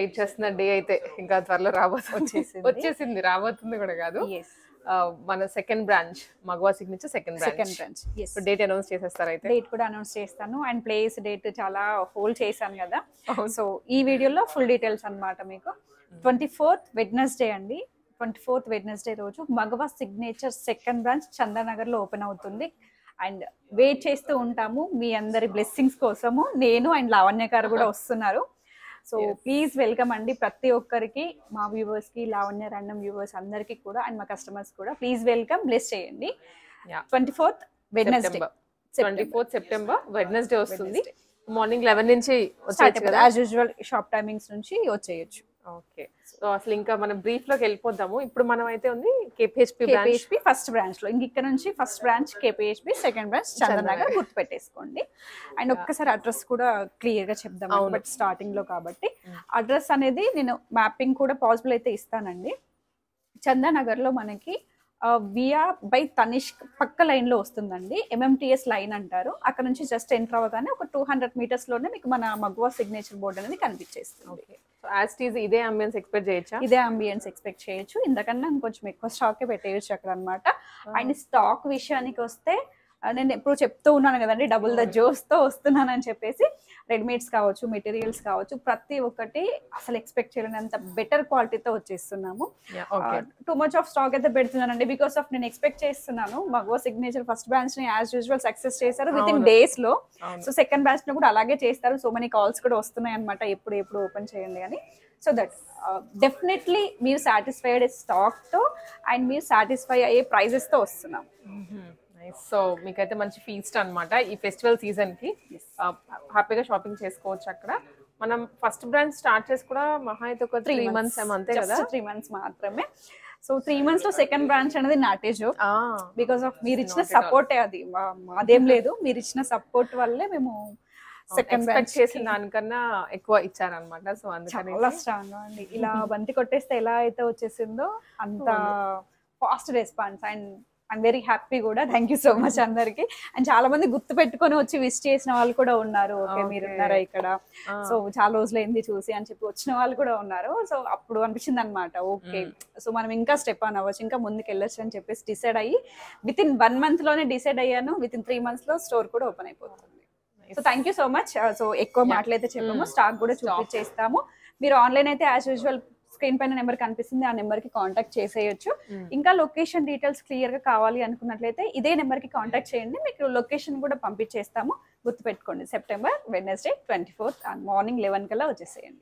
Wait చేస్తున్న day అయితే ఇంకా త్వరలో వచ్చేసింది రాబోతుంది కూడా కాదు. మన సెకండ్ బ్రాంచ్ మగవా signature second branch. So date announce చేసేస్తారు అయితే? డేట్ కూడా అనౌన్స్ చేస్తాను అండ్ ప్లేస్ డేట్ చాలా హోల్డ్ చేశాను కదా. సో ఈ వీడియోలో ఫుల్ డీటెయిల్స్ అన్నమాట. మీకు 24th వెడ్నెస్డే అండి. 24th వెడ్నెస్డే రోజు మగవా సిగ్నేచర్ సెకండ్ బ్రాంచ్ చందానగర్ లో ఓపెన్ అవుతుంది. అండ్ వెయిట్ చేస్తూ ఉంటాము మీ అందరి బ్లెస్సింగ్స్ కోసము. నేను అండ్ లావణ్య గారు కూడా వస్తున్నారు. సో ప్లీజ్ వెల్కమ్ అండి ప్రతి ఒక్కరికి, మా వ్యూవర్స్ కి, లావణ్య ర్యాండమ్ వ్యూవర్స్ అందరికి కూడా అండ్ మా కస్టమర్స్ కూడా ప్లీజ్ వెల్కమ్, బ్లెస్ చేయండి. 24th Wednesday, 24th September Wednesday వస్తుంది. మార్నింగ్ 11 నుంచి యాజ్ యూజువల్ షాప్ టైమింగ్స్ నుంచి వచ్చేయచ్చు. ఓకే, సో అసలు ఇంకా మనం బ్రీఫ్ లోకి వెళ్ళిపోదాము. ఇప్పుడు మనం అయితే ఉంది కేపీహెచ్పి ఫస్ట్ బ్రాంచ్ లో. ఇంక ఇక్కడ నుంచి first branch KPHB, second branch Chandanagar గుర్తు పెట్టేసుకోండి. అండ్ ఒక్కసారి అడ్రస్ కూడా క్లియర్ గా చెప్దాం, బట్ స్టార్టింగ్ లో కాబట్టి అడ్రస్ అనేది నేను మ్యాపింగ్ కూడా పాసిబుల్ అయితే ఇస్తానండి. చందానగర్ లో మనకి వియా బై తనిష్క్ పక్క లైన్ లో వస్తుందండి. MMTS లైన్ అంటారు. అక్కడ నుంచి జస్ట్ ఎంటర్ అవ్వగానే ఒక 200 meters లోనే మీకు మన మగవా సిగ్నేచర్ బోర్డ్ అనేది కనిపించేస్తుంది. ఇదే అంబియన్స్ ఎక్స్పెక్ట్ చేయొచ్చు? ఇదే అంబియన్స్ ఎక్స్పెక్ట్ చేయొచ్చు. ఇంతకన్నా కొంచెం ఎక్కువ స్టాకే పెట్టేయచ్చు అక్కడ అనమాట. అండ్ స్టాక్ విషయానికి వస్తే నేను ఎప్పుడు చెప్తూ ఉన్నాను కదండి, డబుల్ ద జోస్ తో వస్తున్నానని చెప్పేసి. రెడీమేడ్స్ కావచ్చు, మెటీరియల్స్ కావచ్చు, ప్రతి ఒక్కటి అసలు ఎక్స్పెక్ట్ చేయలేనంత బెటర్ క్వాలిటీతో వచ్చేస్తున్నాము. టూ మచ్ ఆఫ్ స్టాక్ అయితే పెడుతున్నానండి, బికాస్ ఆఫ్ నేను ఎక్స్పెక్ట్ చేస్తున్నాను మగవా సిగ్నేచర్ ఫస్ట్ బ్రాంచ్ ని యాజ్ యూజువల్ సక్సెస్ చేశారు విత్ ఇన్ డేస్ లో. సో సెకండ్ బ్రాంచ్ లో కూడా అలాగే చేస్తారు. సో మెనీ కాల్స్ కూడా వస్తున్నాయి అనమాట, ఎప్పుడు ఓపెన్ చేయండి అని. సో దట్ డెఫినెట్లీ మీరు సాటిస్ఫైడ్ స్టాక్ తో అండ్ మీరు సాటిస్ఫై అయ్యే ప్రైజెస్ తో వస్తున్నాం. సో మీకైతే మంచి ఫీస్ట్ అనమాట ఈ ఫెస్టివల్ సీజన్ కి. హ్యాపీగా షాపింగ్ చేసుకోవచ్చు అక్కడ. మనం ఫస్ట్ బ్రాంచ్ స్టార్ట్ చేసి కూడా మహా అయితే ఒక 3 months అంతే కదా, 3 months మాత్రమే. సో 3 months లో సెకండ్ బ్రాంచ్ అనేది నాటేజ్, బికాస్ ఆఫ్ మీరు ఇచ్చిన సపోర్టే. అది మాదేం లేదు, మీరు ఇచ్చిన సపోర్ట్ వల్లే మేము సెకండ్ బ్రాంచ్ చేసిన దానికన్నా ఎక్కువ ఇచ్చారనమాట. సో అందుకని చాలా స్ట్రాంగ్ గా అండి. ఇలా బంతి కొట్టేస్తే ఎలా అయితే వచ్చేసిందో అంత fast response. And I'm very happy కూడా. థ్యాంక్ యూ సో మచ్ అందరికి. అండ్ చాలా మంది గుర్తు పెట్టుకొని వచ్చి విష్ చేసిన వాళ్ళు కూడా ఉన్నారు. ఓకే మీరు ఉన్నారా ఇక్కడ, సో చాలా రోజులైంది చూసి అని చెప్పి వచ్చిన వాళ్ళు కూడా ఉన్నారు. సో అప్పుడు అనిపించింది అనమాట, ఓకే సో మనం ఇంకా స్టెప్ ఆన్ అవ్వచ్చు, ఇంకా ముందుకు వెళ్ళొచ్చు అని చెప్పేసి డిసైడ్ అయ్యి విత్ ఇన్ 1 month లోనే డిసైడ్ అయ్యాను. విత్ ఇన్ 3 months లో స్టోర్ కూడా ఓపెన్ అయిపోతుంది. So thank you so much. So ఎక్కువ మాటలైతే చెప్పాము, స్టాక్ కూడా చూపించేస్తాము. మీరు ఆన్లైన్ అయితే యాజ్ యూజువల్ స్క్రీన్ పైన నెంబర్ కనిపిస్తుంది, ఆ నెంబర్ కి కాంటాక్ట్ చేసేయచ్చు. ఇంకా లొకేషన్ డీటెయిల్స్ క్లియర్ గా కావాలి అనుకున్నట్లయితే ఇదే నెంబర్ కి కాంటాక్ట్ చేయండి, మీకు లొకేషన్ కూడా పంపించేస్తాము. గుర్తుపెట్టుకోండి, సెప్టెంబర్ వెడ్నెస్డే 24th మార్నింగ్ 11 కల్లా వచ్చేసేయండి.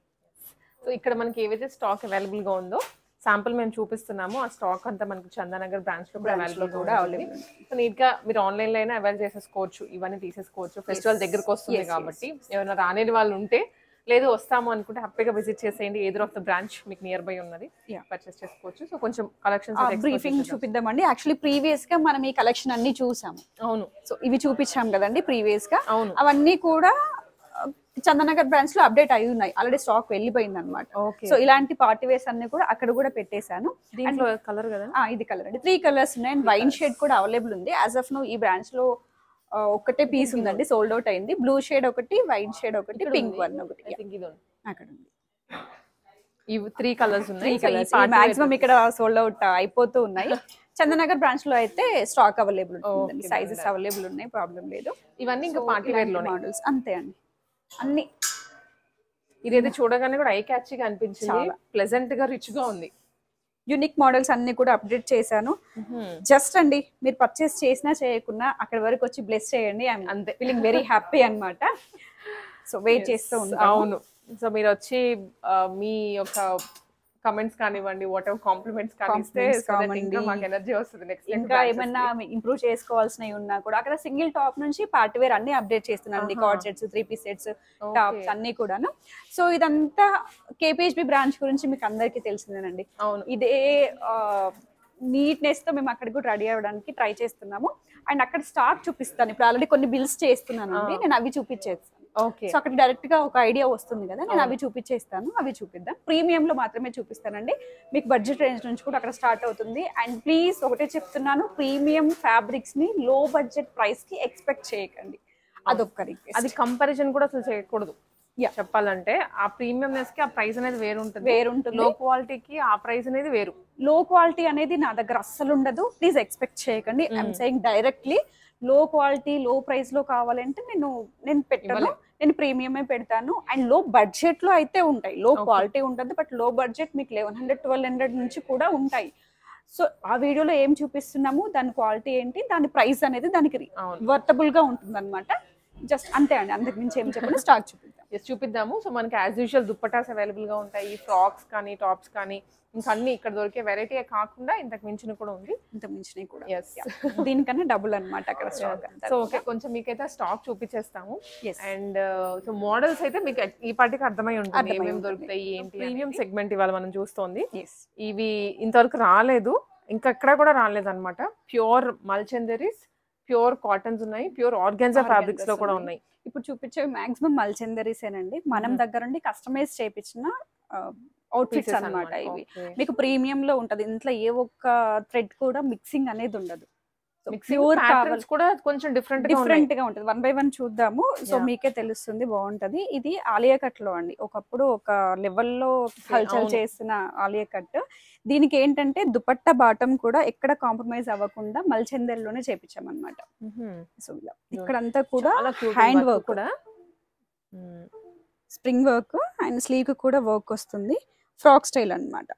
సో ఇక్కడ మనకి ఏవైతే స్టాక్ అవైలబుల్ గా ఉందో శాంపుల్ మేము చూపిస్తున్నాము. ఆ స్టాక్ అంతా మనకి చందానగర్ బ్రాంచ్ లో కూడా అవైలబుల్. సో నీట్ గా మీరు ఆన్లైన్ లో అయినా అవైల్ చేసేసుకోవచ్చు, ఇవన్నీ తీసేసుకోవచ్చు. ఫెస్టివల్ దగ్గరకు వస్తుంది కాబట్టి ఎవరైనా రానేది వాళ్ళు ఉంటే, లేదు వస్తాము అనుకుంటే హ్యాపీగా విజిట్ చేసేయండి. ఏదో ఆఫ్ ద బ్రాంచ్ మీకు నియర్ బై ఉన్నది, పర్చేస్ చేసుకోవచ్చు. సో కొంచెం కలెక్షన్స్ బ్రీఫింగ్ చూపిద్దామండి. యాక్చువల్లీ ప్రీవియస్ గా మనం ఈ కలెక్షన్ అన్ని చూసాము. అవును, సో ఇవి చూపించాం కదండి ప్రీవియస్ గా. అవును, అవన్నీ కూడా చందనగర్ బ్రాంచ్ లో అప్డేట్ అయి ఉన్నాయి, ఆల్రెడీ స్టాక్ వెళ్ళిపోయింది అనమాట. సో ఇలాంటి పార్టీ వేర్స్ అన్ని కూడా అక్కడ కూడా పెట్టేశాను. దీంట్లో కలర్ కదా, ఇది కలర్ అండి. 3 colors ఉన్నాయి అండ్ వైన్ షేడ్ కూడా అవైలబుల్ ఉంది. యాజ్ ఆఫ్ నో ఈ బ్రాంచ్ లో ఒకటే పీస్ ఉందండి, సోల్డ్ అవుట్ అయింది. బ్లూ షేడ్ ఒకటి, వైన్ షేడ్ ఒకటి, పింక్ వన్ ఒకటి అక్కడ ఉంది. ఈ 3 colors ఉన్నాయి. మాక్సిమం ఇక్కడ సోల్డ్ అవుట్ అయిపోతూ ఉన్నాయి. చందనగర్ బ్రాంచ్ లో అయితే స్టాక్ అవైలబుల్ ఉంటుంది, సైజెస్ అవైలబుల్ ఉన్నాయి, ప్రాబ్లం లేదు. ఇవన్నీ ఇంకా పార్టీ వేర్ లో మోడల్స్ అంతే అండి అన్ని. ఇదైతే చూడగానే కూడా ఐ క్యాచీగా అనిపించింది, ప్లెజెంట్ గా రిచ్ గా ఉంది. యూనిక్ మోడల్స్ అన్ని కూడా అప్డేట్ చేశాను. జస్ట్ అండి మీరు పర్చేస్ చేసినా చేయకున్నా అక్కడ వరకు వచ్చి బ్లెస్ చేయండి, అంతే. ఫీలింగ్ వెరీ హ్యాపీ అన్నమాట. సో వెయిట్ చేస్తూ ఉంటాను. అవును, సో మీరు వచ్చి మీ యొక్క కమెంట్స్ కానివ్వండి, వాట్ ఎవర్ కాంప్లిమెంట్స్ కానిస్తే మాకు ఎనర్జీ వస్తుంది. నెక్స్ట్ ఇంకా ఏమన్నా ఇంప్రూవ్ చేసుకోవాల్సినవి ఉన్నా కూడా అక్కడ సింగిల్ టాప్ నుంచి పార్టీ వేర్ అన్ని అప్డేట్ చేస్తున్నాను. Card sets, 3-piece sets, tops అన్ని కూడాను. సో ఇదంతా కేపీహెచ్బి బ్రాంచ్ గురించి మీకు అందరికీ తెలిసిందేనండి. ఇదే నీట్నెస్ తో మేము అక్కడ కూడా రెడీ అవ్వడానికి ట్రై చేస్తున్నాము. అండ్ అక్కడ స్టాక్ చూపిస్తాను. ఇప్పుడు ఆల్రెడీ కొన్ని బిల్స్ చేస్తున్నాను అండి, నేను అవి చూపించేస్తాను. సో అక్కడ డైరెక్ట్ గా ఒక ఐడియా వస్తుంది కదా, నేను అవి చూపించేస్తాను. అవి చూపిద్దాం. ప్రీమియం లో మాత్రమే చూపిస్తానండి, మీకు బడ్జెట్ రేంజ్ నుంచి కూడా అక్కడ స్టార్ట్ అవుతుంది. అండ్ ప్లీజ్ ఒకటే చెప్తున్నాను, ప్రీమియం ఫ్యాబ్రిక్స్ ని లో బడ్జెట్ ప్రైస్ కి ఎక్స్పెక్ట్ చేయకండి. అదొక్క రిక్వెస్ట్. అది కంపారిజన్ కూడా అసలు చేయకూడదు. చెప్పాలంటే ఆ ప్రీమియంనెస్ కి ఆ ప్రైస్ అనేది వేరుంటుంది, లో క్వాలిటీకి ఆ ప్రైస్ అనేది వేరు. లో క్వాలిటీ అనేది నా దగ్గర అస్సలు ఉండదు, ప్లీజ్ ఎక్స్పెక్ట్ చేయకండి. ఐఎమ్ సేయింగ్ డైరెక్ట్లీ, లో క్వాలిటీ లో ప్రైస్ లో కావాలంటే నేను పెట్టను, నేను ప్రీమియమే పెడతాను. అండ్ లో బడ్జెట్ లో అయితే ఉంటాయి, లో క్వాలిటీ ఉంటుంది బట్ లో బడ్జెట్ మీకు 1100-1200 నుంచి కూడా ఉంటాయి. సో ఆ వీడియోలో ఏం చూపిస్తున్నాము, దాని క్వాలిటీ ఏంటి, దాని ప్రైస్ అనేది దానికి వర్తబుల్ గా ఉంటుంది అనమాట. జస్ట్ అంతే అండి, అంతకు మించి ఏం చెప్పండి. స్టాక్ చూపిద్దాము. సో మనకి యాజ్ యూజువల్ దుప్పటాస్ అవైలబుల్ గా ఉంటాయి, ఫ్రాక్స్ కానీ టాప్స్ కానీ ఇంకా అన్ని ఇక్కడ దొరికే వెరైటీ కాకుండా ఇంతకు మించిన కూడా ఉంది, ఇంతకు మించినవి కూడా. దీనికన్నా డబుల్ అనమాట అక్కడ స్టాక్. సో ఓకే, కొంచెం మీకైతే స్టాక్ చూపించేస్తాము. అండ్ సో మోడల్స్ అయితే మీకు ఈ పార్టీకి అర్థమై ఉంటుంది ఏమేమి దొరుకుతాయి ఏంటి. ప్రీమియం సెగ్మెంట్ ఇవాళ మనం చూస్తోంది, ఇవి ఇంతవరకు రాలేదు, ఇంకా ఎక్కడ కూడా రాలేదు అనమాట. ప్యూర్ మల్చందరీస్, ప్యూర్ కాటన్స్ ఉన్నాయి, ప్యూర్ ఆర్గాన్జా ఫ్యాబ్రిక్స్ లో కూడా ఉన్నాయి. ఇప్పుడు చూపించేవి మాక్సిమం మల్చందరీస్ ఏనండి, మనం దగ్గర నుండి కస్టమైజ్ చేయించిన అవుట్ఫిట్స్ అన్నమాట. ఇవి మీకు ప్రీమియం లో ఉంటది, ఇంట్లో ఏ ఒక్క థ్రెడ్ కూడా మిక్సింగ్ అనేది ఉండదు. ప్యూర్ కావాలి కూడా కొంచెం డిఫరెంట్ గా ఉంటుంది. 1 by 1 చూద్దాము, సో మీకే తెలుస్తుంది, బాగుంటది. ఇది ఆలియా కట్ లో అండి, ఒకప్పుడు ఒక లెవెల్లో హల్చల్ చేసిన ఆలియా కట్. దీనికి ఏంటంటే దుపట్టా బాటం కూడా ఎక్కడ కాంప్రమైజ్ అవ్వకుండా మల్చందరిలోనే చేపించామన్నమాట. సో ఇక్కడంతా కూడా హ్యాండ్ వర్క్ కూడా, స్ప్రింగ్ వర్క్ అండ్ స్లీవ్ కూడా వర్క్ వస్తుంది. ఫ్రాక్ స్టైల్ అన్నమాట.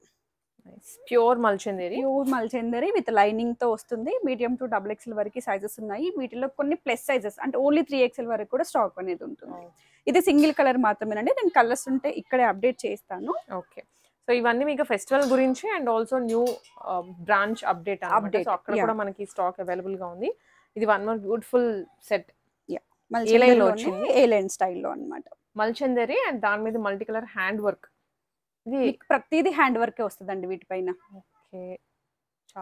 ప్యూర్ మల్చందరి విత్ లైనింగ్ తో వస్తుంది. మీడియం టు XXL వరకు సైజెస్ ఉన్నాయి. వీటిలో కొన్ని ప్లస్ సైజెస్ అంటే ఓన్లీ 3XL వరకు కూడా స్టాక్ అనేది ఉంటుంది. ఇది సింగిల్ కలర్ మాత్రమేనండి, నేను కలర్స్ ఉంటే ఇక్కడే అప్డేట్ చేస్తాను. ఓకే, సో ఇవన్నీ మీకు ఫెస్టివల్ గురించి and also new branch update అక్కడ కూడా మనకి స్టాక్ అవైలబుల్ గా ఉంది. ఇది వన్ మోర్ బ్యూటిఫుల్ సెట్, ఏ లైన్ స్టైల్లో అన్నమాట. మల్చందరి అండ్ దాని మీద మల్టీ కలర్ హ్యాండ్ వర్క్, ఇది ప్రతిదీ హ్యాండ్ వర్కే వస్తుందండి వీటిపైన.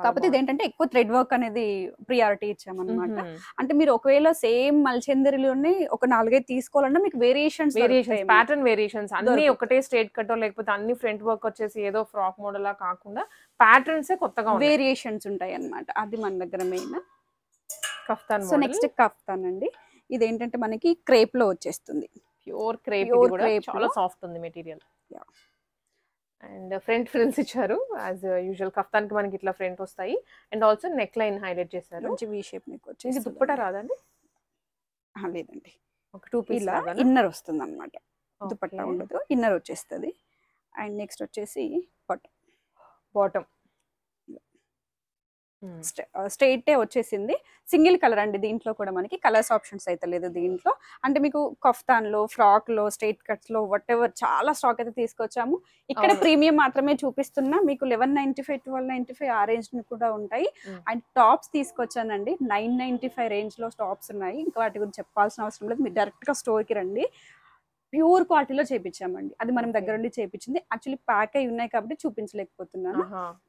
కాకపోతే ఇదేంటంటే ఎక్కువ థ్రెడ్ వర్క్ అనేది ప్రియారిటీ ఇచ్చామన్నమాట. అంటే మీరు ఒకవేళ సేమ్ మల్చందరిలోనే ఒక 4-5 తీసుకోవాలన్నా మీకు ప్యాటర్న్ వేరియేషన్స్ అన్ని ఒకటే స్ట్రేట్ కట్ లేకపోతే అన్ని ఫ్రంట్ వర్క్ వచ్చేసి ఏదో ఫ్రాక్ మోడల్ లా కాకుండా ప్యాటర్న్స్ కొత్తగా వేరియేషన్స్ ఉంటాయి అన్నమాట. అది మన దగ్గర main kaftan. So next kaftan అండి, ఇదేంటంటే మనకి క్రేప్ లో వచ్చేస్తుంది. ప్యూర్ క్రేప్, చాలా సాఫ్ట్ ఉంది మెటీరియల్. అండ్ ఫ్రంట్ ఫ్రిల్స్ ఇచ్చారు యాజ్ యూజువల్, కఫ్తాన్కి మనకి ఇట్లా ఫ్రంట్ వస్తాయి. And also neck line highlight చేశారు, మంచి వి షేప్ నెక్ వచ్చేసి. ఇది దుప్పటా రాదండి? లేదండి, ఒక 2 పీస్ ఇన్నర్ వస్తుంది అనమాట, దుప్పట్టా ఉండదు, ఇన్నర్ వచ్చేస్తుంది. అండ్ నెక్స్ట్ వచ్చేసి బాటమ్ స్ట్రైటే వచ్చేసింది. సింగిల్ కలర్ అండి, దీంట్లో కూడా మనకి కలర్స్ ఆప్షన్స్ అయితే లేదు దీంట్లో. అంటే మీకు కఫ్తాన్ లో, ఫ్రాక్ లో, స్ట్రైట్ కట్స్ లో వాట్ ఎవర్ చాలా స్టాక్ అయితే తీసుకొచ్చాము. ఇక్కడ ప్రీమియం మాత్రమే చూపిస్తున్నా, మీకు 1195, 1295 ఆ రేంజ్ కూడా ఉంటాయి. అండ్ టాప్స్ తీసుకొచ్చానండి, 995 రేంజ్ లో టాప్స్ ఉన్నాయి. ఇంకా వాటి గురించి చెప్పాల్సిన అవసరం లేదు, మీరు డైరెక్ట్ గా స్టోర్ కి రండి. ప్యూర్ క్వాలిటీలో చేపించామండి, అది మనం దగ్గర నుండి చేపించింది. యాక్చువల్లీ ప్యాక్ అయి ఉన్నాయి కాబట్టి చూపించలేకపోతున్నాను.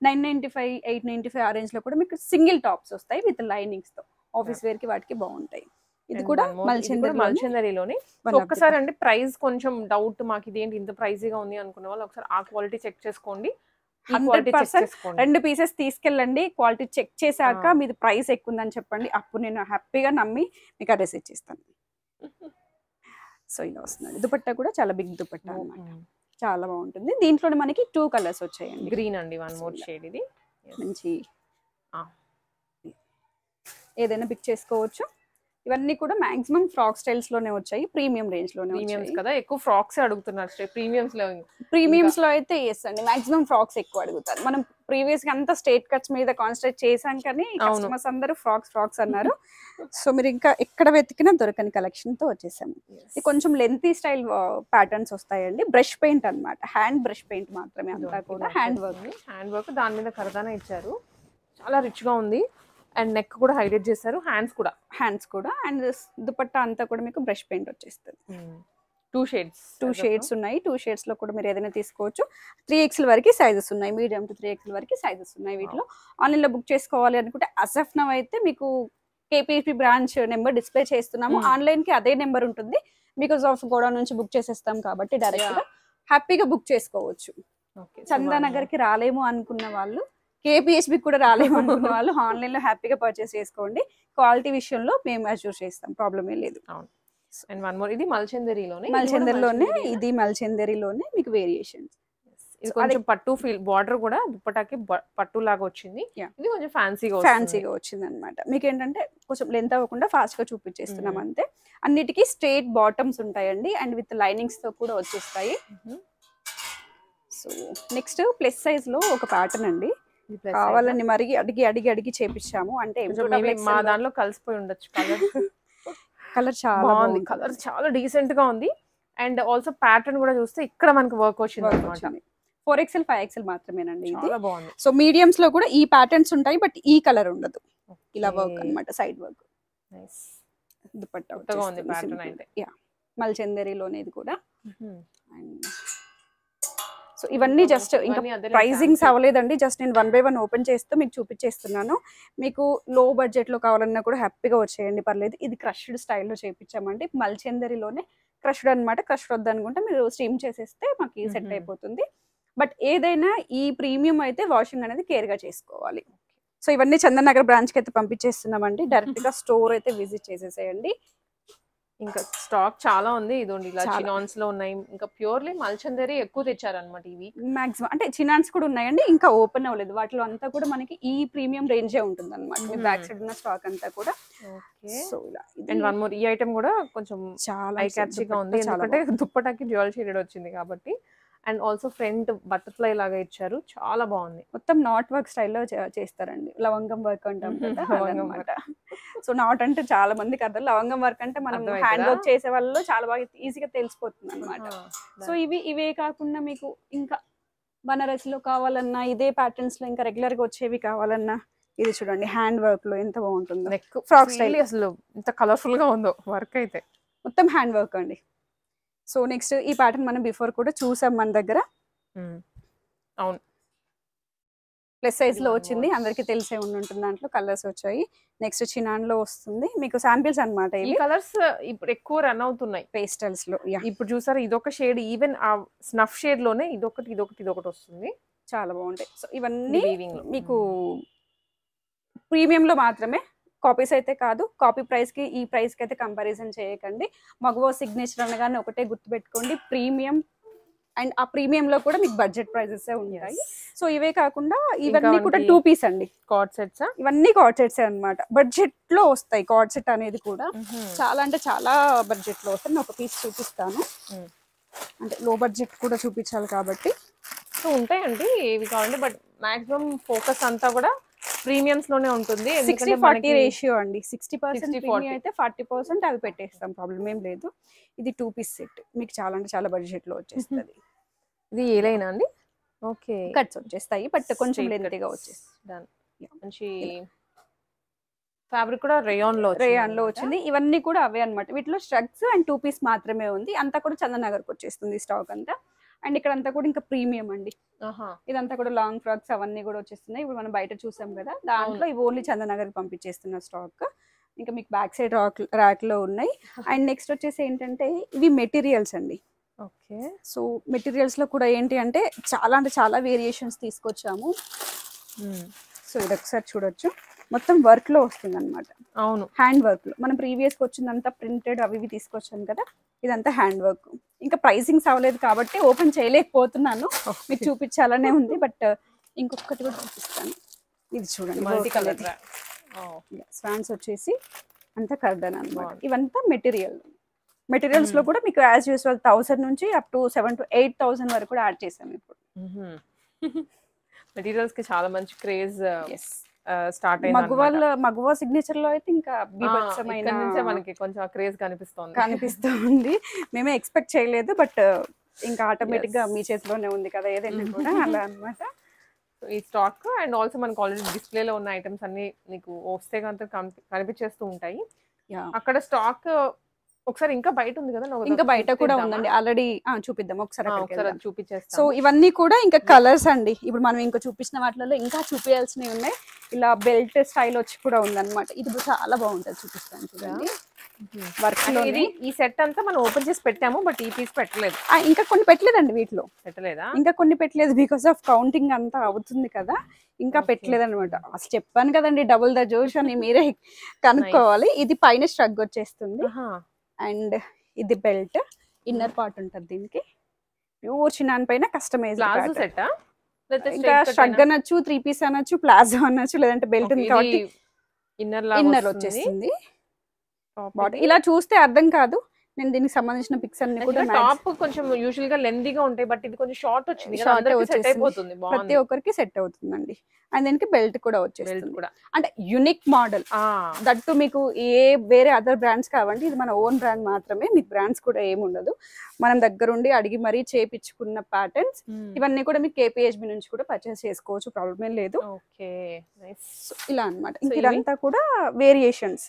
995, 895 ఆ రేంజ్ లో కూడా మీకు సింగిల్ టాప్స్ వస్తాయి విత్ లైనింగ్స్ తో, ఆఫీస్ వేర్ కి వాటికి బాగుంటాయి. ఇది కూడా మల్చందరిలోనే. ఒక్కసారి అండి ప్రైస్ కొంచెం డౌట్, మాకు ఇదేంటి ఇంత ప్రైజీగా ఉంది అనుకున్న వాళ్ళు ఒకసారి ఆ క్వాలిటీ చెక్ చేసుకోండి. 100% 2 పీసెస్ తీసుకెళ్ళండి, క్వాలిటీ చెక్ చేశాక మీది ప్రైస్ ఎక్కువ ఉందని చెప్పండి, అప్పుడు నేను హ్యాపీగా నమ్మి మీకు అడ్రస్ ఇచ్చేస్తాను. సో ఇలా వస్తుంది. దుపట్టా కూడా చాలా బిగ్ దుపట్టా అన్నమాట, చాలా బాగుంటుంది. దీంట్లోనే మనకి 2 కలర్స్ వచ్చాయండి. గ్రీన్ అండి, 1 మోర్ షేడ్. ఇది మంచి ఏదైనా పిక్ చేసుకోవచ్చు. ఇవన్నీ కూడా మాక్సిమం ఫ్రాక్ స్టైల్స్ లోనే వచ్చాయి, ప్రీమియం రేంజ్ లోనే. ప్రీమియమ్స్ కదా, ఎక్కువ ఫ్రాక్స్ అడుగుతున్నారు. ప్రీమియమ్స్ లో అయితే ఎస్ అండి, మాక్సిమం ఫ్రాక్స్ ఎక్కువ అడుగుతారు. మనం ప్రీవియస్ గా అంతా స్ట్రైట్ కట్స్ మీద కాన్సన్ట్రేట్ చేసాం కానీ కస్టమర్స్ అందరూ ఫ్రాక్స్ అన్నారు. సో మీరు ఇంకా ఎక్కడ వెతికినా దొరకని కలెక్షన్ తో వచ్చేసాము. ఇది కొంచెం లెంతీ స్టైల్ ప్యాటర్న్స్ వస్తాయండి, బ్రష్ పెయింట్ అన్నమాట, హ్యాండ్ బ్రష్ పెయింట్ మాత్రమే, అంతా కూడా హ్యాండ్ వర్క్. దాని మీద కరదానా ఇచ్చారు, చాలా రిచ్ గా ఉంది. అండ్ నెక్ కూడా హైలైట్ చేశారు, హ్యాండ్స్ కూడా. అండ్ దుపట్టా అంతా కూడా మీకు బ్రష్ పెయింట్ వచ్చేస్తుంది. 2 షేడ్స్ ఉన్నాయి. 2 షేడ్స్ లో కూడా మీరు ఏదైనా తీసుకోవచ్చు. 3XL వరకు సైజెస్ ఉన్నాయి, మీడియం టు 3XL వరకు సైజెస్ ఉన్నాయి. వీటిలో ఆన్లైన్ లో బుక్ చేసుకోవాలి అనుకుంటే అసఫ్ నవ్ అయితే మీకు KPP బ్రాంచ్ నెంబర్ డిస్ప్లే చేస్తున్నాము. ఆన్లైన్ కి అదే నెంబర్ ఉంటుంది, బికాస్ ఆఫ్ గోడౌన్ నుంచి బుక్ చేసేస్తాం కాబట్టి డైరెక్ట్ గా హ్యాపీగా బుక్ చేసుకోవచ్చు. చందానగర్ కి రాలేము అనుకున్న వాళ్ళు, KPHB కూడా రాలేము అనుకున్న వాళ్ళు ఆన్లైన్ లో హ్యాపీగా పర్చేస్ చేసుకోండి. క్వాలిటీ విషయంలో మేము అష్యూర్ చేస్తాం, ప్రాబ్లం ఏం లేదు. అండ్ వన్ మోర్, ఇది మల్చందరిలోనే, మల్చందరిలోనే, ఇది మల్చందరిలోనే మీకు వేరియేషన్స్. ఇది కొంచెం పట్టు ఫీల్, బార్డర్ కూడా దుప్పటాకి పట్టు లాగా వచ్చింది. ఇది కొంచెం ఫ్యాన్సీగా వచ్చింది అనమాట. మీకు ఏంటంటే కొంచెం లెంత్ అవ్వకుండా ఫాస్ట్ గా చూపించేస్తున్నాం అంతే. అన్నిటికీ స్ట్రైట్ బాటమ్స్ ఉంటాయండి అండ్ విత్ లైనింగ్స్ తో కూడా వచ్చేస్తాయి. సో నెక్స్ట్ ప్లస్ సైజ్ లో ఒక ప్యాటర్న్ అండి, కావాలని మరి అడిగి చేపించాము. అంటే మా దాంట్లో కలిసిపోయి ఉండొచ్చు. కలర్ చాలా బాగుంది, కలర్ చాలా డీసెంట్ గా ఉంది. అండ్ ఆల్సో ప్యాటర్న్ కూడా చూస్తే ఇక్కడ మనకి వర్క్ వచ్చింది. 4XL 5XL మాత్రమేనండి ఇది. చాలా బాగుంది. సో మీడియంస్ లో కూడా ఈ ప్యాటర్న్స్ ఉంటాయి, బట్ ఈ కలర్ ఉండదు. ఇలా వర్క్ అన్నమాట, సైడ్ వర్క్. నైస్ దుపట్టా ఉంది ప్యాటర్న్ అయితే. యా, మల్చందరిలోనే ఇది కూడా. సో ఇవన్నీ జస్ట్ ఇంకా ప్రైజింగ్స్ అవ్వలేదండి, జస్ట్ నేను 1 by 1 ఓపెన్ చేస్తూ మీకు చూపించేస్తున్నాను. మీకు లో బడ్జెట్ లో కావాలన్నా కూడా హ్యాపీగా వచ్చేయండి, పర్లేదు. ఇది క్రష్డ్ స్టైల్లో చేయించామండి, మల్చందరిలోనే క్రష్డ్ అనమాట. క్రష్డ్ వద్దనుకుంటే మీరు స్టీమ్ చేసేస్తే మాకు సెట్ అయిపోతుంది. బట్ ఏదైనా ఈ ప్రీమియం అయితే వాషింగ్ అనేది కేర్ గా చేసుకోవాలి. సో ఇవన్నీ చందన్ నగర్ బ్రాంచ్ కి అయితే పంపించేస్తున్నామండి, డైరెక్ట్ గా స్టోర్ అయితే విజిట్ చేసేసేయండి. ఇంకా స్టాక్ చాలా ఉంది. ఇదోండి ఇలా చినాన్స్ లో ఉన్నాయి. ఇంకా ప్యూర్లీ మల్చందరి ఎక్కువ తెచ్చారనమాట ఇవి. మాక్సిమం అంటే చినాన్స్ కూడా ఉన్నాయండి, ఇంకా ఓపెన్ అవ్వలేదు. వాటిలో అంతా కూడా మనకి ఈ ప్రీమియం రేంజే ఉంటుంది అనమాట. మీ బ్యాక్ సైడ్ ఉన్న స్టాక్ అంతా కూడా. సో ఇలా అండ్ వన్ మోర్, ఈ ఐటమ్ కూడా కొంచెం చాలా ఐ క్యాచీగా ఉంది, ఎందుకంటే దుప్పటాకి డ్యూయల్ షేడెడ్ వచ్చింది కాబట్టి. అండ్ ఆల్సో ఫ్రంట్ బటర్ఫ్లై లాగా ఇచ్చారు, చాలా బాగుంది. మొత్తం నాట్ వర్క్ స్టైల్లో చేస్తారండి, లవంగం వర్క్ అంటాం కదా అన్నమాట. సో నాట్ అంటే చాలా మందికి అర్థం, లవంగం వర్క్ అంటే మనం హ్యాండ్ వర్క్ చేసే వాళ్ళు చాలా బాగా ఈజీగా తెలిసిపోతుంది అనమాట. సో ఇవే కాకుండా మీకు ఇంకా బనారస్ లో కావాలన్నా, ఇదే ప్యాటర్న్స్ లో ఇంకా రెగ్యులర్ గా వచ్చేవి కావాలన్నా, ఇది చూడండి హ్యాండ్ వర్క్ లో ఎంత బాగుంటుందో. ఫ్రాక్ స్టైల్ అసలు ఎంత కలర్ఫుల్ గా ఉందో వర్క్ అయితే, మొత్తం హ్యాండ్ వర్క్ అండి. సో నెక్స్ట్ ఈ ప్యాటర్న్ మనం బిఫోర్ కూడా చూసాం మన దగ్గర. అవును, ప్లస్ సైజ్ లో వచ్చింది, అందరికి తెలిసే ఉంటుంది. దాంట్లో కలర్స్ వచ్చాయి. నెక్స్ట్ చినాన్ లో వస్తుంది, మీకు శాంపిల్స్ అనమాట. ఈ కలర్స్ ఇప్పుడు ఎక్కువ రన్ అవుతున్నాయి పేస్టల్స్ లో. ఇప్పుడు చూసారు, ఇదొక షేడ్, ఈవెన్ ఆ స్నఫ్ షేడ్ లోనే ఇదొకటి వస్తుంది, చాలా బాగుంటాయి. సో ఇవన్నీ మీకు ప్రీమియం లో మాత్రమే, కాపీస్ అయితే కాదు. కాపీ ప్రైస్ కి ఈ ప్రైస్ కి అయితే కంపారిజన్ చేయకండి. మగవో సిగ్నేచర్ అనగానే ఒకటే గుర్తుపెట్టుకోండి, ప్రీమియం. అండ్ ఆ ప్రీమియం లో కూడా మీకు బడ్జెట్ ప్రైజెస్ ఉంటాయి. సో ఇవే కాకుండా ఇవన్నీ కూడా 2 పీస్ అండి, కార్డ్ సెట్స్. ఇవన్నీ కార్డ్ సెట్స్ అనమాట, బడ్జెట్ లో వస్తాయి. కార్డ్ సెట్ అనేది కూడా చాలా అంటే చాలా బడ్జెట్ లో వస్తాయి. నేను ఒక పీస్ చూపిస్తాను, అంటే లో బడ్జెట్ కూడా చూపించాలి కాబట్టి. సో ఉంటాయండి ఏవి కావాలంటే, బట్ మాక్సిమం ఫోకస్ అంతా కూడా ప్రీమియమ్స్ లోనే ఉంటుంది. 60-40 రేషియో అండి, 60% ప్రీమియం అయితే 40% అవి పెట్టేస్తాం, ప్రాబ్లం ఏం లేదు. ఇది 2 పీస్ సెట్, మీకు చాలా అంటే చాలా బడ్జెట్ లో వచ్చేస్తుంది. ఇది ఏలైనా అండి, ఓకే కట్స్ వచ్చేస్తాయి, బట్ కొంచెం లెంతీగా వచ్చేస్తుంది. మంచి ఫ్యాబ్రిక్ కూడా రేయాన్ లో వచ్చింది. ఇవన్నీ కూడా అవే అనమాట. వీటిలో స్ట్రగ్స్ అండ్ 2 పీస్ మాత్రమే ఉంది, అంతా కూడా చందన్ నగర్ కి వచ్చేస్తుంది స్టాక్ అంతా. అండ్ ఇక్కడ అంతా కూడా ఇంకా ప్రీమియం అండి, ఇదంతా కూడా లాంగ్ ఫ్రాక్స్ అవన్నీ కూడా వచ్చేస్తున్నాయి. ఇప్పుడు మనం బయట చూసాం కదా, దాంట్లో ఇవి ఓన్లీ చందన్ నగర్ కి పంపించేస్తున్న స్టాక్. ఇంకా మీకు బ్యాక్ సైడ్ ర్యాక్ లో ఉన్నాయి. అండ్ నెక్స్ట్ వచ్చేసి ఏంటంటే ఇవి మెటీరియల్స్ అండి. ఓకే, సో మెటీరియల్స్ లో కూడా ఏంటి అంటే చాలా వేరియేషన్స్ తీసుకొచ్చాము. సో ఇది ఒకసారి చూడొచ్చు, మొత్తం వర్క్ లో వస్తుంది అనమాట. అవును, హ్యాండ్ వర్క్ లో. మనం ప్రీవియస్ గా వచ్చిందంతా ప్రింటెడ్ అవి తీసుకొచ్చాం కదా, ఇదంతా హ్యాండ్ వర్క్. ఇంకా ప్రైసింగ్స్ అవ్వలేదు కాబట్టి ఓపెన్ చేయలేకపోతున్నాను, మీకు చూపించాలనే ఉంది. బట్ ఇంకొకటి కూడా చూపిస్తాను, ఇది చూడండి. మల్టీ కలర్ స్వాన్స్ వచ్చేసి అంతా కర్దన్ అనమాట. ఇవంతా మెటీరియల్స్ లో కూడా మీకు యాజ్ యూజువల్ 1000 నుంచి అప్ టు 7,000 to 8,000 వరకు కూడా యాడ్ చేసాము ఇప్పుడు. మెటీరియల్స్ కి చాలా మంచి క్రేజ్ స్టార్ట్ అయింది. మగవా సిగ్నేచర్ లో అయితే ఇంకా బీభత్సమైన మనకి కొంచెం క్రేజ్ కనిపిస్తుంది. మేమే ఎక్స్పెక్ట్ చేయలేదు, బట్ ఇంకా ఆటోమేటిక్ గా మీ చేతిలోనే ఉంది కదా ఏదైనా కూడా, అలా అన్నమాట. ఈ స్టాక్ అండ్ ఆల్సో మనకు ఆల్రెడీ డిస్ప్లే లో ఉన్న ఐటమ్స్ అన్ని మీకు వస్తే కనిపించేస్తూ ఉంటాయి. అక్కడ స్టాక్ ఒకసారి ఇంకా బయట ఉంది కదా, ఇంకా బయట కూడా ఉందండి ఆల్రెడీ, చూపిద్దాం ఒకసారి చూపించేస్తాం. సో ఇవన్నీ కూడా ఇంకా కలర్స్ అండి. ఇప్పుడు మనం ఇంకా చూపించిన వాటిలో ఇంకా చూపించాల్సినవి ఉన్నాయి. ఇలా బెల్ట్ స్టైల్ వచ్చి కూడా ఉందన్నమాట. ఇది చాలా బాగుంటుంది, చూపిస్తాను చూడండి. వర్క్ లో ఈ సెట్ అంతా మనం ఓపెన్ చేసి పెట్టాము, బట్ ఈ పీస్ పెట్టలేదు. ఇంకా కొన్ని పెట్టలేదండి, వీటిలో పెట్టలేదా? ఇంకా కొన్ని పెట్టలేదు, బికాస్ ఆఫ్ కౌంటింగ్ అంతా అవుతుంది కదా, ఇంకా పెట్టలేదు అనమాట. అసలు చెప్పాను కదండి, డబుల్ ద జోష్ అని మీరే కనుక్కోవాలి. ఇది పైన స్ట్రగ్ వచ్చేస్తుంది అండ్ ఇది బెల్ట్, ఇన్నర్ పార్ట్ ఉంటుంది దీనికి. ప్యూర్ చిన్నాన్ పైన కస్టమైజ్ ప్లాజో సెట్టా ఇంకా షగ్ అనొచ్చు, 3 పీస్ అనొచ్చు, ప్లాజో అనొచ్చు, లేదంటే బెల్ట్ ఉంది కాబట్టి ఇన్నర్ వచ్చేస్తుంది. ఇలా చూస్తే అర్థం కాదు, నేను దీనికి సంబంధించిన పిక్స్ అన్ని కూడా టాప్ కొంచెం యూజువల్ గా లెంతీగా ఉంటాయి, బట్ ఇది కొంచెం షార్ట్ వచ్చింది కదా, అందరికీ సెట్ అయిపోతుంది, ప్రతి ఒక్కరికి సెట్ అవుతుందండి. అండ్ దీనికి బెల్ట్ కూడా వచ్చేస్తుంది కూడా, అంటే యూనిక్ మోడల్. దట్టు మీకు వేరే అదర్ బ్రాండ్స్ కావండి, ఇది మన ఓన్ బ్రాండ్ మాత్రమే, మీకు బ్రాండ్స్ కూడా ఏమి ఉండదు. మనం దగ్గరుండి అడిగి మరీ చేపించుకున్న ప్యాటర్న్స్ ఇవన్నీ కూడా మీకు KPHB నుంచి కూడా పర్చేస్ చేసుకోవచ్చు, ప్రాబ్లం ఏం లేదు. ఇలా అన్నమాట. ఇంక ఇదంతా కూడా వేరియేషన్స్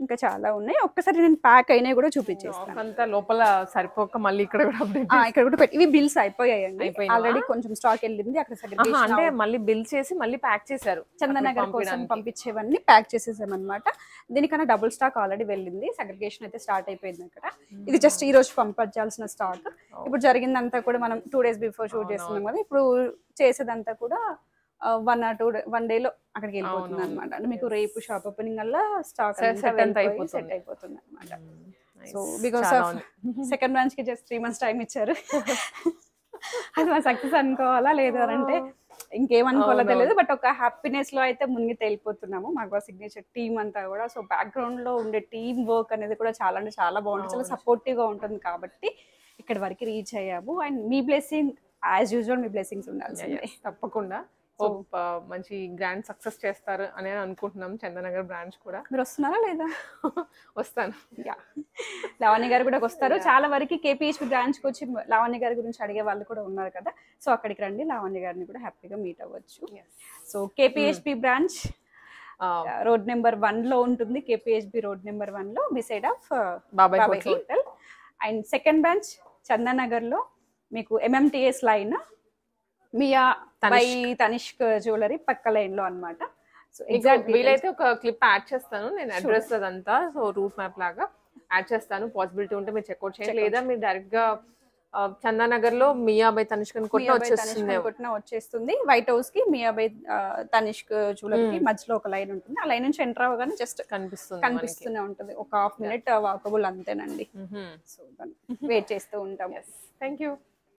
ఇంకా చాలా ఉన్నాయి. ఒక్కసారి నేను ప్యాక్ అయినా కూడా చూపించేస్తాను. అంతా లోపల సరిపోక మళ్ళీ ఇక్కడ కూడా ఇక్కడ కూడా ఇవి బిల్స్ అయిపోయాయండి, ఆల్రెడీ కొంచెం స్టాక్ వెళ్ళింది అక్కడ. అంటే మళ్ళీ బిల్ చేసి మళ్ళీ ప్యాక్ చేశారు, చందనగర్ కోసం పంపించేవన్నీ ప్యాక్ చేసేసాం అనమాట. దీనికన్నా డబుల్ స్టాక్ ఆల్రెడీ వెళ్ళింది, సెగ్రిగేషన్ అయితే స్టార్ట్ అయిపోయింది అక్కడ. ఇది జస్ట్ ఈ రోజు పంపించాల్సిన స్టాక్. ఇప్పుడు జరిగిందంతా కూడా మనం 2 days బిఫోర్ షూట్ చేస్తున్నాం కదా, ఇప్పుడు చేసేదంతా కూడా 1 or 2 డేలో అక్కడికి వెళ్ళిపోతుంది అనమాట. అంటే మీకు రేపు షాప్ ఓపెనింగ్ వల్ల స్టాక్ సెట్ అయిపోతుంది అనమాట. So because of second branch కి జస్ట్ 3 months టైం ఇచ్చారు. అది మా సక్సెస్ అనుకోవాలా లేదు అంటే ఇంకేమనుకోవాలో తెలియదు, బట్ ఒక హ్యాపీనెస్ లో అయితే మునిగి తేలిపోతున్నాము. మాకు సిగ్నేచర్ టీమ్ అంతా కూడా, సో బ్యాక్గ్రౌండ్ లో ఉండే టీమ్ వర్క్ అనేది కూడా చాలా అంటే చాలా బాగుంటుంది, చాలా సపోర్టివ్ గా ఉంటుంది కాబట్టి ఇక్కడ వరకు రీచ్ అయ్యాము. And me blessing as usual, me blessings ఉండాల్సిందే తప్పకుండా. మంచి గ్రాండ్ సక్సెస్ చేస్తారు అని అనుకుంటున్నాం. చందనగర్ బ్రాంచ్ కూడా మీరు వస్తున్నారా లేదా? వస్తాను. లావణ్య గారు కూడా వస్తారు. చాలా వరకు KPHB బ్రాంచ్ కి వచ్చి లావణ్య గారి గురించి అడిగే వాళ్ళు కూడా ఉన్నారు కదా, సో అక్కడికి రండి, లావణ్య గారిని కూడా హ్యాపీగా మీట్ అవ్వచ్చు. So KPHB branch road number 1 లో ఉంటుంది. KPHB రోడ్ నెంబర్ 1 లో beside of Babai hotel. And second branch Chandanagar లో మీకు MMTS లైన్ మియా బై తనిష్క్ జ్యువెలరీ పక్క లైన్ లో అన్నమాట. సో ఎగ్జాక్ట్ వీలైతే ఒక క్లిప్ యాడ్ చేస్తాను నేను, అడ్రస్ అదంతా, సో రూట్ మ్యాప్ లాగా యాడ్ చేస్తాను. పాసిబిలిటీ ఉంటే మీరు చెక్అవుట్ చేయండి, లేదా మీరు డైరెక్ట్ గా చందానగర్ లో మియా బై తనిష్క్ వచ్చేస్తుంది. వైట్ హౌస్ కి మియా బై తనిష్క్ జ్యువెలరీ మధ్యలో ఒక లైన్ ఉంటుంది, ఆ లైన్ నుంచి ఎంటర్ అవ్వగానే జస్ట్ కనిపిస్తూనే ఉంటుంది. ఒక 1/2 minute వాకబుల్ అంతేనండి. సో వెయిట్ చేస్తూ ఉంటాము. Thank you.